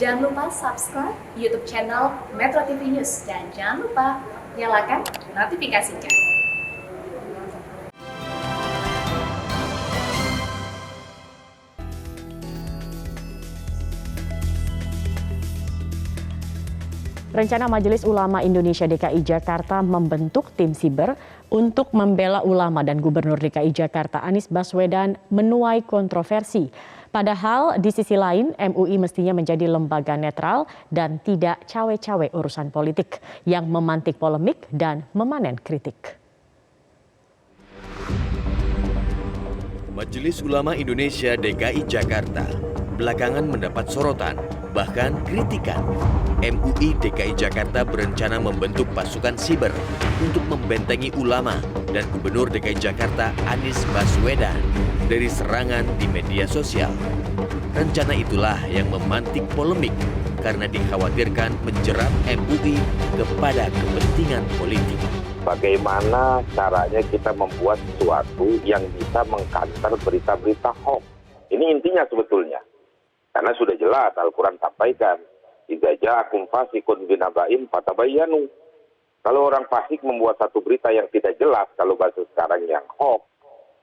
Jangan lupa subscribe YouTube channel Metro TV News dan jangan lupa nyalakan notifikasinya. Rencana Majelis Ulama Indonesia DKI Jakarta membentuk tim siber untuk membela ulama dan Gubernur DKI Jakarta Anies Baswedan menuai kontroversi. Padahal di sisi lain MUI mestinya menjadi lembaga netral dan tidak cawe-cawe urusan politik yang memantik polemik dan memanen kritik. Majelis Ulama Indonesia DKI Jakarta belakangan mendapat sorotan, bahkan kritikan. MUI DKI Jakarta berencana membentuk pasukan siber untuk membentengi ulama dan Gubernur DKI Jakarta Anies Baswedan dari serangan di media sosial. Rencana itulah yang memantik polemik karena dikhawatirkan menjerat MUI kepada kepentingan politik. Bagaimana caranya kita membuat sesuatu yang bisa mengkanter berita-berita hoax. Ini intinya sebetulnya. Karena sudah jelas Al-Quran sampaikan, "Idza ja'akum fasiqun binaba'in fatabayyanu." Kalau orang fasik membuat satu berita yang tidak jelas, kalau bahasa sekarang yang hoax,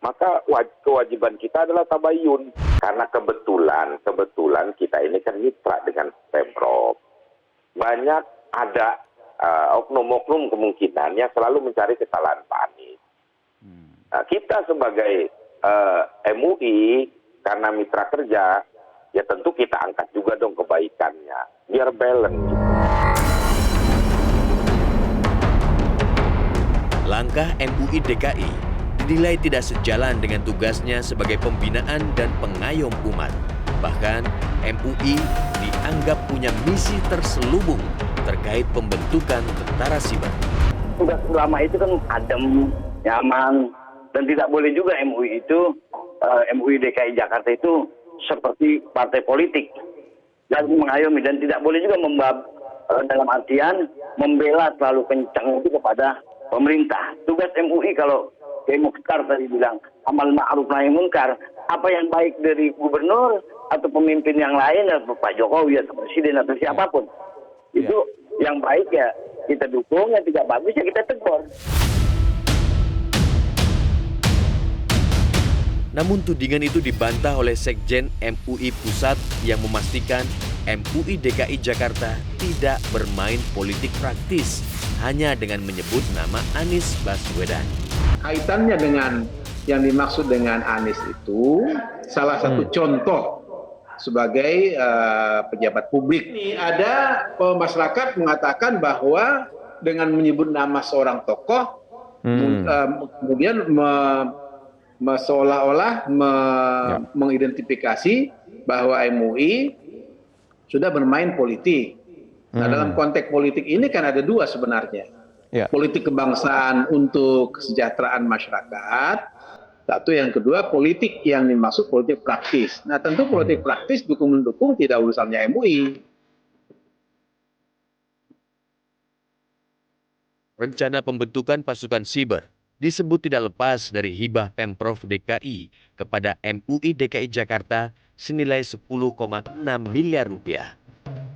maka kewajiban kita adalah tabayyun. Karena kebetulan kita ini kan mitra dengan Pemprov. Banyak ada oknum-oknum kemungkinannya selalu mencari kesalahan Pak Anies. Nah, kita sebagai MUI, karena mitra kerja, ya tentu kita angkat juga dong kebaikannya, biar balance. Langkah MUI DKI dinilai tidak sejalan dengan tugasnya sebagai pembinaan dan pengayom umat. Bahkan MUI dianggap punya misi terselubung terkait pembentukan tentara siber. Tugas ulama itu kan adem, nyaman, dan tidak boleh juga MUI DKI Jakarta itu seperti partai politik dan mengayomi, dan tidak boleh juga dalam artian membela terlalu kencang itu kepada pemerintah. Tugas MUI kalau Kiai Mukhtar tadi bilang amal ma'ruf nahi munkar, apa yang baik dari gubernur atau pemimpin yang lain atau Pak Jokowi atau presiden atau siapapun itu yang baik ya kita dukung, yang tidak bagus ya kita tegur. Namun tudingan itu dibantah oleh Sekjen MUI Pusat yang memastikan MUI DKI Jakarta tidak bermain politik praktis hanya dengan menyebut nama Anies Baswedan. Kaitannya dengan yang dimaksud dengan Anies itu salah satu contoh sebagai pejabat publik. Ini ada masyarakat mengatakan bahwa dengan menyebut nama seorang tokoh kemudian seolah-olah mengidentifikasi bahwa MUI sudah bermain politik. Nah, dalam konteks politik ini kan ada dua sebenarnya. Politik kebangsaan untuk kesejahteraan masyarakat. Satu, yang kedua politik yang dimaksud politik praktis. Nah, tentu politik praktis dukung-mendukung tidak urusannya MUI. Rencana pembentukan pasukan siber disebut tidak lepas dari hibah Pemprov DKI kepada MUI DKI Jakarta senilai 10,6 miliar rupiah.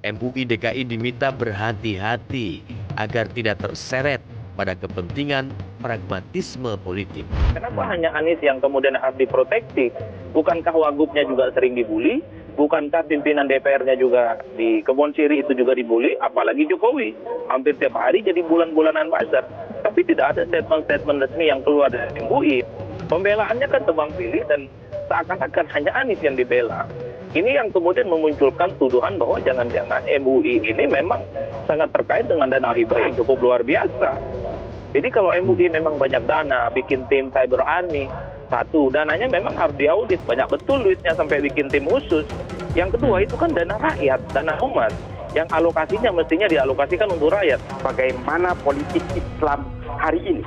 MUI DKI diminta berhati-hati agar tidak terseret pada kepentingan pragmatisme politik. Kenapa hanya Anies yang kemudian harus diproteksi? Bukankah Wagubnya juga sering dibully? Bukankah pimpinan DPR-nya juga di Kebon Siri itu juga dibully? Apalagi Jokowi, hampir tiap hari jadi bulan-bulanan pasar. Tapi tidak ada statement-statement resmi yang keluar dari MUI. Pembelaannya kan tebang pilih dan seakan-akan hanya Anies yang dibela. Ini yang kemudian memunculkan tuduhan bahwa jangan-jangan MUI ini memang sangat terkait dengan dana hibah yang cukup luar biasa. Jadi kalau MUI memang banyak dana, bikin tim cyber army, satu, dananya memang harus diaudit, banyak betul duitnya sampai bikin tim khusus. Yang kedua itu kan dana rakyat, dana umat, yang alokasinya mestinya dialokasikan untuk rakyat. Bagaimana politik Islam hari ini?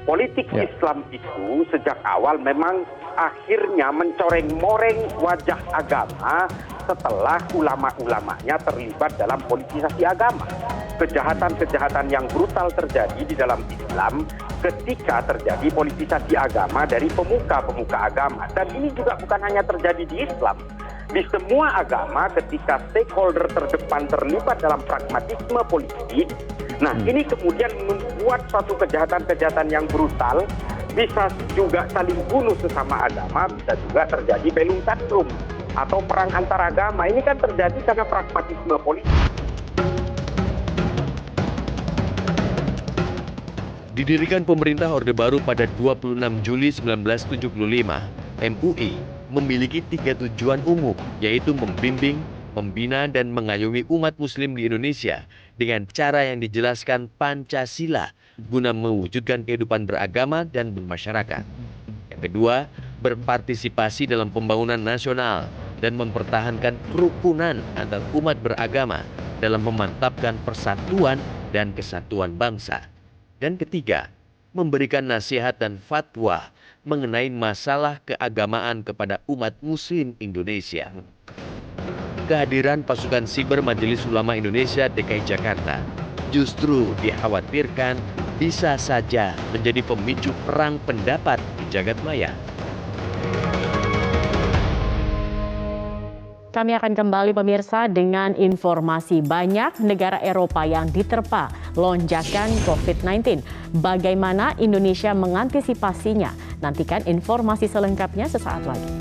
Politik Islam itu sejak awal memang akhirnya mencoreng-moreng wajah agama setelah ulama-ulamanya terlibat dalam politisasi agama. Kejahatan-kejahatan yang brutal terjadi di dalam Islam ketika terjadi politisasi agama dari pemuka-pemuka agama. Dan ini juga bukan hanya terjadi di Islam, di semua agama ketika stakeholder terdepan terlibat dalam pragmatisme politik, nah ini kemudian membuat suatu kejahatan-kejahatan yang brutal, bisa juga saling bunuh sesama agama, bisa juga terjadi belum tantrum atau perang antar agama. Ini kan terjadi karena pragmatisme politik. Didirikan pemerintah Orde Baru pada 26 Juli 1975, MUI memiliki 3 tujuan umum, yaitu membimbing, membina, dan mengayomi umat muslim di Indonesia dengan cara yang dijelaskan Pancasila guna mewujudkan kehidupan beragama dan bermasyarakat. Yang kedua, berpartisipasi dalam pembangunan nasional dan mempertahankan kerukunan antar umat beragama dalam memantapkan persatuan dan kesatuan bangsa. Dan ketiga, memberikan nasihat dan fatwa mengenai masalah keagamaan kepada umat muslim Indonesia. Kehadiran pasukan siber Majelis Ulama Indonesia DKI Jakarta justru dikhawatirkan bisa saja menjadi pemicu perang pendapat di jagat maya. Kami akan kembali pemirsa dengan informasi banyak negara Eropa yang diterpa lonjakan COVID-19. Bagaimana Indonesia mengantisipasinya? Nantikan informasi selengkapnya sesaat lagi.